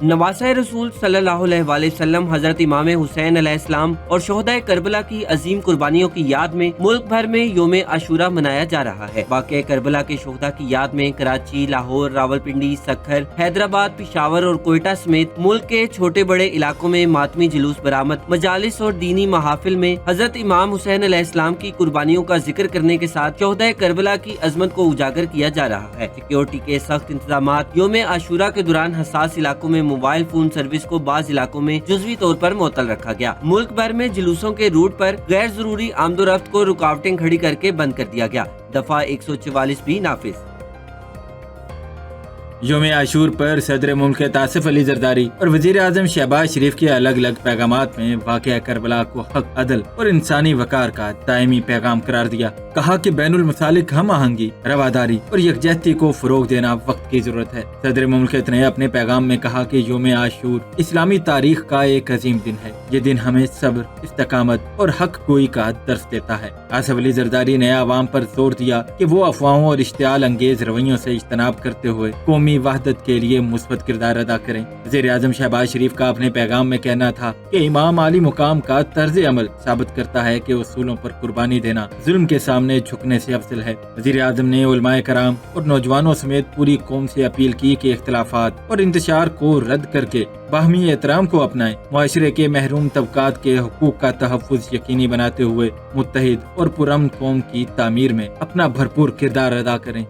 नवासा रसूल सल्लल्लाहु अलैहि वसल्लम हजरत इमाम हुसैन अलैहिस्सलाम और शोहदा करबला की अजीम कुर्बानियों की याद में मुल्क भर में योम आशूरा मनाया जा रहा है। वाक़या करबला के शोहदा की याद में कराची, लाहौर, रावलपिंडी, सक्खर, हैदराबाद, पिशावर और कोयटा समेत मुल्क के छोटे बड़े इलाकों में मातमी जुलूस बरामद, मजालिस और दीनी महाफिल में हजरत इमाम हुसैन अलैहिस्सलाम की कुर्बानियों का जिक्र करने के साथ शोहदा करबला की अजमत को उजागर किया जा रहा है। सिक्योरिटी के सख्त इंतजामात, योम आशूरा के दौरान हसास इलाकों में मोबाइल फोन सर्विस को बाज इलाकों में जुज़वी तौर पर मुअत्तल रखा गया। मुल्क भर में जुलूसों के रूट पर गैर जरूरी आमदोरफ्त को रुकावटें खड़ी करके बंद कर दिया गया। दफा 144 भी नाफिज। योम आशूर पर सदर मुल्क आसिफ अली जरदारी और वजीर आजम शहबाज शरीफ के अलग अलग पैगामात में वाक़या करबला को हक, अदल और इंसानी वकार का दायमी पैगाम करार दिया। कहा कि बैनुल मसालिक हम आहंगी, रवादारी और यकजहती को फरोग देना वक्त की जरूरत है। सदर मुल्क ने अपने पैगाम में कहा कि योम आशूर इस्लामी तारीख का एक अजीम दिन है। ये दिन हमें सब्र, इस्तकामत और हक गोई का दर्स देता है। आसिफ अली जरदारी ने आवाम पर जोर दिया कि वो अफवाहों और इश्तियाल अंगेज रवैयों से इज्तनाब करते हुए कौमी वहदत के लिए मुस्बत किरदार अदा करें। वज़ीर आज़म शहबाज शरीफ का अपने पैगाम में कहना था कि इमाम आली मुकाम का तर्ज अमल साबित करता है कि उसूलों पर कुर्बानी देना जुल्म के सामने झुकने से अफजल है। वज़ीर आज़म ने उलमाए कराम और नौजवानों समेत पूरी कौम से अपील की कि इख्तिलाफात और इंतशार को रद्द करके बाहमी एहतराम को अपनाएं, मुआशरे के महरूम तबकात के हुकूक का तहफ़्फ़ुज़ यकीनी बनाते हुए मुत्तहिद और पुरअमन कौम की तामीर में अपना भरपूर किरदार अदा करें।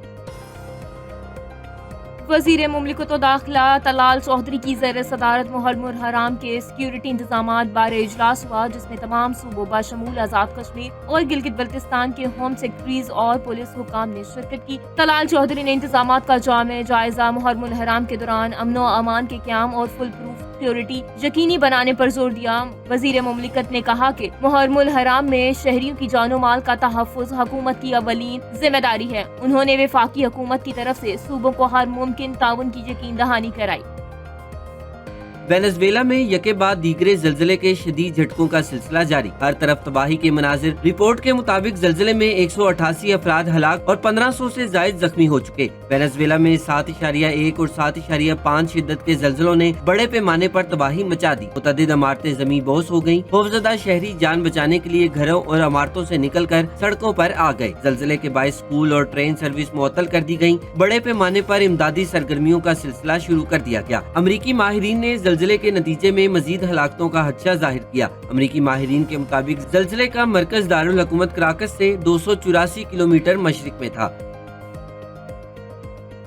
वज़ीर मुमलिकत दाखिला तलाल चौधरी की ज़ेर सदारत मुहर्रम हराम के सिक्योरिटी इंतजामात बारे इजलास हुआ, जिसमें तमाम सूबों बशमूल आज़ाद कश्मीर और गिलगित बल्तिस्तान के होम सेक्रेटरीज और पुलिस हुकाम ने शिरकत की। तलाल चौधरी ने इंतजामात का जामे जायजा मुहर्रम हराम के दौरान अमनो अमान के क़याम और फुल प्रूफ सिक्योरिटी यकीनी बनाने पर जोर दिया। वज़ीर मुमलिकत ने कहा कि मुहर्रम हराम में शहरियों की जानो माल का तहफ़्फ़ुज़ हुकूमत की अवलीन जिम्मेदारी है। उन्होंने वफाकी हुकूमत की तरफ से सूबों को हर मुमकिन ताउन की यकीन दहानी कराई। वेनेजुएला में यके बाद दीगरे जल्जले के शदीद झटकों का सिलसिला जारी, हर तरफ तबाही के मनाजिर। रिपोर्ट के मुताबिक जल्जले में 188 अफराद हलाक और 1500 से जायद जख्मी हो चुके। वेनेजुएला में 7.1 और 7.5 शिद्दत के जल्जलों ने बड़े पैमाने पर तबाही मचा दी। मुतअद्दिद इमारतें जमीन बोस हो गयी। खौफजदा शहरी जान बचाने के लिए घरों और इमारतों से निकल कर सड़कों पर आ गए। जल्जले के बायस स्कूल और ट्रेन सर्विस मुअत्तल कर दी गयी। बड़े पैमाने पर इमदादी सरगर्मियों का सिलसिला शुरू कर दिया गया। अमरीकी माहिरीन ने जल्जले के नतीजे में मजीद हलाकतों का खदशा जाहिर किया। अमरीकी माहिरीन के मुताबिक जल्जले का मरकज दारुल हुकूमत कराकस से 284 किलोमीटर मशरिक में था।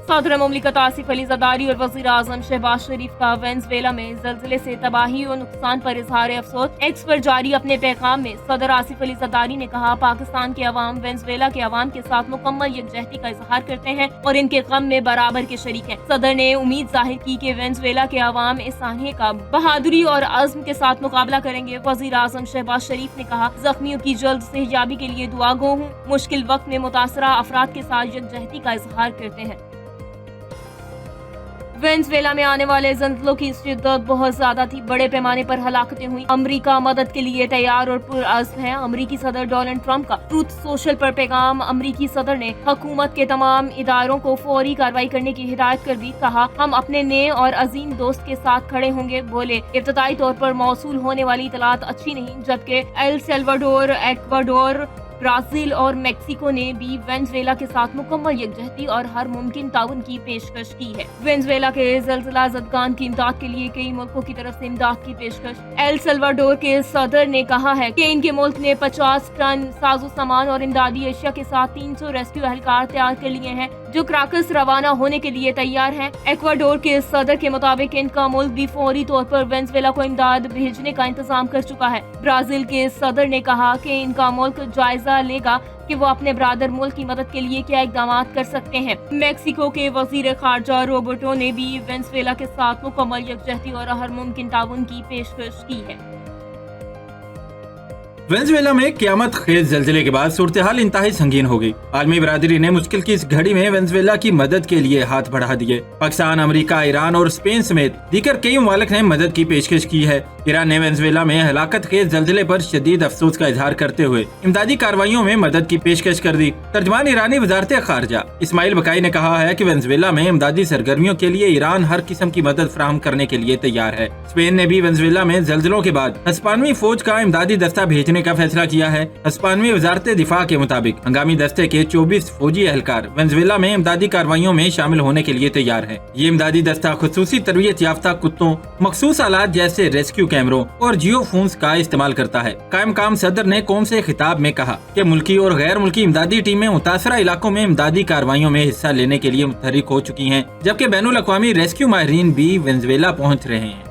सदर मुमलिकत आसिफ अली जरदारी और वज़ीर आज़म शहबाज शरीफ का वेनेजुएला में ज़ल्ज़ले से तबाही और नुकसान पर इजहार अफसोस। एक्स पर जारी अपने पैगाम में सदर आसिफ अली जरदारी ने कहा, पाकिस्तान के अवाम वेनेजुएला के अवाम के साथ मुकम्मल यकजहती का इजहार करते हैं और इनके गम में बराबर के शरीक हैं। सदर ने उम्मीद जाहिर की कि वेनेजुएला के अवाम इस सानहे का बहादुरी और अज़्म के साथ मुकाबला करेंगे। वज़ीर आज़म शहबाज शरीफ ने कहा, जख्मियों की जल्द सेहयाबी के लिए दुआ गो हूँ। मुश्किल वक्त में मुतासरा अफराद के साथ यकजहती का इजहार करते हैं। वेनेजुएला में आने वाले जल्जलों की शिद्दत बहुत ज्यादा थी। बड़े पैमाने पर हलाकतें हुई। अमेरिका मदद के लिए तैयार और पुरअज़्म है। अमेरिकी सदर डोनाल्ड ट्रंप का ट्रूथ सोशल पर पैगाम। अमेरिकी सदर ने हुकूमत के तमाम इदारों को फौरी कार्रवाई करने की हिदायत कर दी। कहा, हम अपने नए और अजीम दोस्त के साथ खड़े होंगे। बोले, इब्तदाई तौर पर मौसूल होने वाली इतलात अच्छी नहीं, जबकि एल सल्वाडोर, एक्वाडोर, ब्राजील और मेक्सिको ने भी वेनेजुएला के साथ मुकम्मल यकजहती और हर मुमकिन ताउन की पेशकश की है। वेनेजुएला के जल्जला ज़दगान की इमदाद के लिए कई मुल्कों की तरफ से इमदाद की पेशकश। एल सल्वाडोर के सदर ने कहा है कि इनके मुल्क ने 50 टन साजो सामान और इमदादी अशिया के साथ 300 रेस्क्यू एहलकार तैयार कर लिए हैं, जो कराकस रवाना होने के लिए तैयार हैं। एक्वाडोर के सदर के मुताबिक इनका मुल्क भी फौरी तौर पर वेनेजुएला को इमदाद भेजने का इंतजाम कर चुका है। ब्राजील के सदर ने कहा कि इनका मुल्क जायजा लेगा कि वो अपने ब्रादर मुल्क की मदद के लिए क्या इकदाम कर सकते हैं। मेक्सिको के वजीर खारजा रोबर्टो ने भी वेनेजुएला के साथ मुकम्मल यकजहती और हर मुमकिन ताउन की पेशकश की है। वेनेजुएला में क़यामत खेज ज़ल्ज़ले के बाद सूरत हाल इंतहाई संगीन हो गई। आलमी बरादरी ने मुश्किल की इस घड़ी में वेनेजुएला की मदद के लिए हाथ बढ़ा दिए। पाकिस्तान, अमेरिका, ईरान और स्पेन समेत दीगर कई ममालिक ने मदद की पेशकश की है। ईरान ने वेनेजुएला में हलाकत के जल्जले पर शदीद अफसोस का इजहार करते हुए इमदादी कार्रवाइयों में मदद की पेशकश कर दी। तर्जमान ईरानी वजारत खारजा इस्माइल बकाई ने कहा है कि वेनेजुएला में इमदादी सरगर्मियों के लिए ईरान हर किस्म की मदद फराहम करने के लिए तैयार है। स्पेन ने भी वेनेजुएला में जल्जलों के बाद हिस्पानवी फौज का इमदादी दस्ता भेजने का फैसला किया है। हिस्पानवी वजारत दिफा के मुताबिक हंगामी दस्ते के 24 फौजी एहलकार वेनेजुएला में इमदादी कार्रवाइयों में शामिल होने के लिए तैयार है। ये इमदादी दस्ता खुसूसी तरबियत याफ्ता कुत्तों, मखसूस आलात जैसे रेस्क्यू कैमरों और जियो फोन्स का इस्तेमाल करता है। कायम काम सदर ने कौम से खिताब में कहा कि मुल्की और गैर मुल्की इमदादी टीमें मुतासरा इलाकों में इमदादी कार्रवाइयों में हिस्सा लेने के लिए मुतहरिक हो चुकी हैं, जबकि बैनुल अक़वामी रेस्क्यू माहिरीन भी वेनेजुएला पहुँच रहे हैं।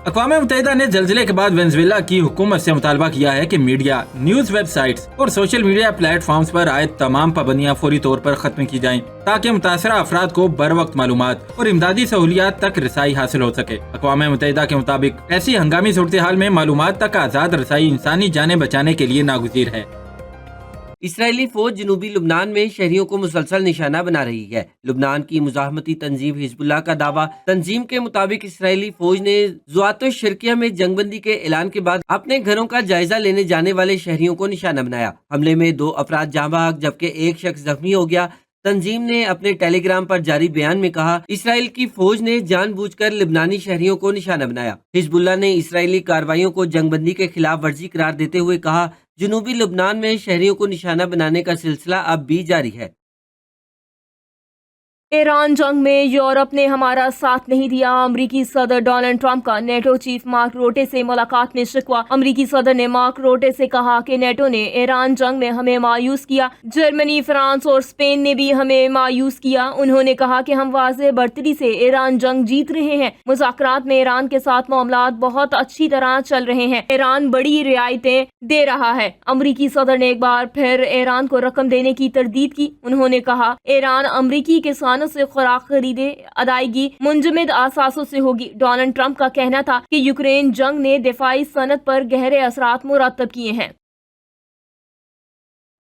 अक़वाम मुत्तहिदा ने जल्जले के बाद वेनेजुएला की हुकूमत से मुतालबा किया है कि मीडिया, न्यूज वेबसाइट्स और सोशल मीडिया प्लेटफॉर्म्स पर आयद तमाम पाबंदियां फौरी तौर पर खत्म की जाएं, ताकि मुतासरा अफराद को बर वक्त मालूमात और इमदादी सहूलियात तक रसाई हासिल हो सके। अक़वाम मुत्तहिदा के मुताबिक ऐसी हंगामी सूरत हाल में मालूमात तक आज़ाद रसाई इंसानी जानें बचाने के लिए नागुज़ीर है। इसराइली फौज जनूबी लुबनान में शहरियों को मुसलसल निशाना बना रही है। लुबनान की मुजाहमती तंजीम हिजबुल्लाह का दावा। तंजीम के मुताबिक इसराइली फौज ने ज़ुआतो शर्किया में जंगबंदी के ऐलान के बाद अपने घरों का जायजा लेने जाने वाले शहरियों को निशाना बनाया। हमले में 2 अफराद जाँ बहक जबकि 1 शख्स जख्मी हो गया। तंजीम ने अपने टेलीग्राम पर जारी बयान में कहा, इसराइल की फौज ने जानबूझकर लिबनानी शहरियों को निशाना बनाया। हिजबुल्लाह ने इसराइली कार्रवाइयों को जंगबंदी के खिलाफ वर्जी करार देते हुए कहा, जनूबी लुबनान में शहरियों को निशाना बनाने का सिलसिला अब भी जारी है। ईरान जंग में यूरोप ने हमारा साथ नहीं दिया। अमरीकी सदर डोनाल्ड ट्रंप का नेटो चीफ मार्क रोटे से मुलाकात में शिकवा। अमरीकी सदर ने मार्क रोटे से कहा कि नेटो ने ईरान जंग में हमें मायूस किया। जर्मनी, फ्रांस और स्पेन ने भी हमें मायूस किया। उन्होंने कहा कि हम वाज़ेह बर्तरी से ईरान जंग जीत रहे हैं। मुज़ाकरात में ईरान के साथ मामलात बहुत अच्छी तरह चल रहे हैं। ईरान बड़ी रियायतें दे रहा है। अमरीकी सदर ने एक बार फिर ईरान को रकम देने की तरदीद की। उन्होंने कहा, ईरान अमरीकी किसानों से खुराक खरीदे अदायगी मुंजमद असासों से होगी। डोनाल्ड ट्रंप का कहना था कि यूक्रेन जंग ने दिफाई सनत पर गहरे असरात मुरतब किए हैं।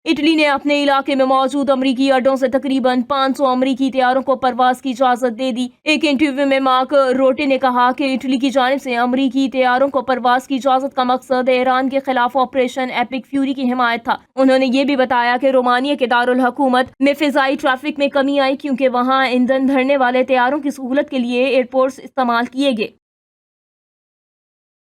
इटली ने अपने इलाके में मौजूद अमरीकी अड्डों से तकरीबन 500 अमरीकी तैयारों को परवाज की इजाजत दे दी। एक इंटरव्यू में मार्क रोटे ने कहा कि इटली की जानिब से अमरीकी तैयारों को परवाज की इजाजत का मकसद ईरान के खिलाफ ऑपरेशन एपिक फ्यूरी की हिमायत था। उन्होंने ये भी बताया कि रोमानिया के दारुल हुकूमत में फिजाई ट्रैफिक में कमी आई, क्योंकि वहाँ ईंधन भरने वाले तैयारों की सहूलत के लिए एयरपोर्ट्स इस्तेमाल किए गए।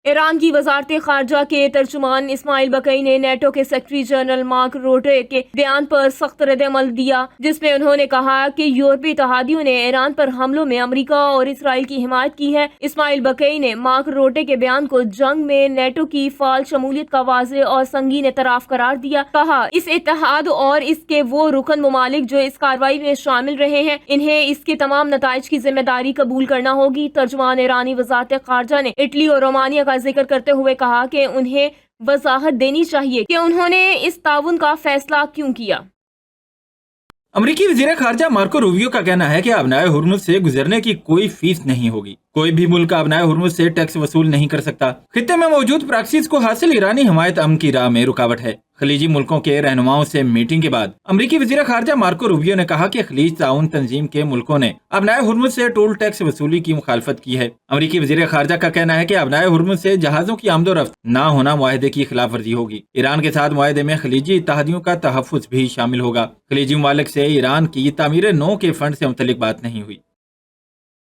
ईरान की वजारत खारजा के तर्जुमान इस्माइल बकई ने नेटो के सेक्रेटरी जनरल मार्क रोटे के बयान पर सख्त रद्द-ए-अमल दिया, जिसमें उन्होंने कहा कि यूरोपीय इत्तेहादियों ने ईरान पर हमलों में अमेरिका और इसराइल की हिमायत की है। इस्माइल बकई ने मार्क रोटे के बयान को जंग में नेटो की फाल शमूलियत का वाज़ेह और संगीन एतराफ करार दिया। कहा, इस इत्तेहाद और इसके वो रुकन ममालिक जो इस कार्रवाई में शामिल रहे हैं, इन्हें इसके तमाम नताइज की जिम्मेदारी कबूल करना होगी। तर्जुमान ईरानी वजारत खारजा ने इटली और रोमानिया का जिक्र करते हुए कहा कि उन्हें वजाहत देनी चाहिए कि उन्होंने इस ताउन का फैसला क्यों किया। अमरीकी वज़ीर खारजा मार्को रूबियो का कहना है कि आबनाए हुर्मुज़ से गुजरने की कोई फीस नहीं होगी। कोई भी मुल्क आबनाए हुर्मुज़ से टैक्स वसूल नहीं कर सकता। खित्ते में मौजूद प्रॉक्सीज को हासिल ईरानी हमायत अमन की राह में रुकावट है। खलीजी मुल्कों के रहनुमाओं से मीटिंग के बाद अमरीकी वज़ीर खारजा मार्को रूबियो ने कहा कि खलीज ताउन तंजीम के मुल्कों ने आबनाए हुर्मुज़ से टोल टैक्स वसूली की मुखालफत की है। अमरीकी वज़ीर खारजा का कहना है कि आबनाए हुर्मुज़ से जहाजों की आमदोरफ्त न होना मुआहदे की खिलाफ वर्जी होगी। ईरान के साथ मुआहदे में खलीजी इत्तेहादियों का तहफ़्फ़ुज़ भी शामिल होगा। खलीजी ममालिक से ईरान की तामीर नौ के फंड से मुतल्लिक बात नहीं हुई।